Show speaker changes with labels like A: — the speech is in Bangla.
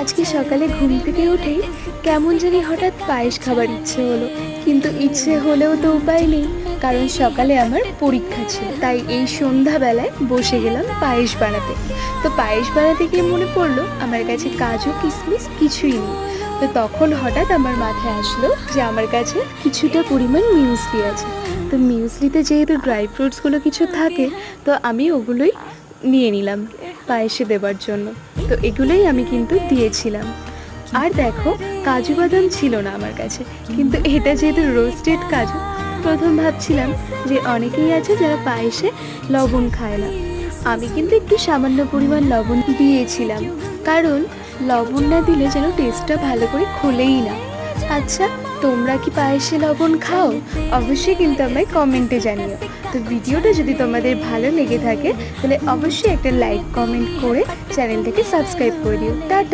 A: আজকে সকালে ঘুম থেকে উঠেই কেমন জানি হঠাৎ পায়েস খাবার ইচ্ছে হলো, কিন্তু ইচ্ছে হলেও তো উপায় নেই, কারণ সকালে আমার পরীক্ষা ছিল। তাই এই সন্ধ্যাবেলায় বসে গেলাম পায়েস বানাতে। তো পায়েস বানাতে গিয়ে মনে পড়লো আমার কাছে কাজু কিশমিশ কিছুই নেই। তো তখন হঠাৎ আমার মাথায় আসলো যে আমার কাছে কিছুটা পরিমাণ মিউসলি আছে। তো মিউসলিতে যেহেতু ড্রাই ফ্রুটসগুলো কিছু থাকে, তো আমি ওগুলোই নিয়ে নিলাম পায়েসে দেবার জন্য। তো এগুলোই আমি কিন্তু দিয়েছিলাম। আর দেখো, কাজু বাদাম ছিল না আমার কাছে, কিন্তু এটা যেহেতু রোস্টেড কাজু, প্রথম ভাবছিলাম যে অনেকেই আছে যারা পায়েসে লবণ খায় না। আমি কিন্তু একটু সামান্য পরিমাণ লবণ দিয়েছিলাম, কারণ লবণ না দিলে যেন টেস্টটা ভালো করে খোলেই না। আচ্ছা, তোমরা কি পায়েসে লবণ খাও? অবশ্যই কিন্তু আমায় কমেন্টে জানিও। তো ভিডিওটা যদি তোমাদের ভালো লেগে থাকে তাহলে অবশ্যই একটা লাইক কমেন্ট করে চ্যানেলটাকে সাবস্ক্রাইব করে দিও। টাটা।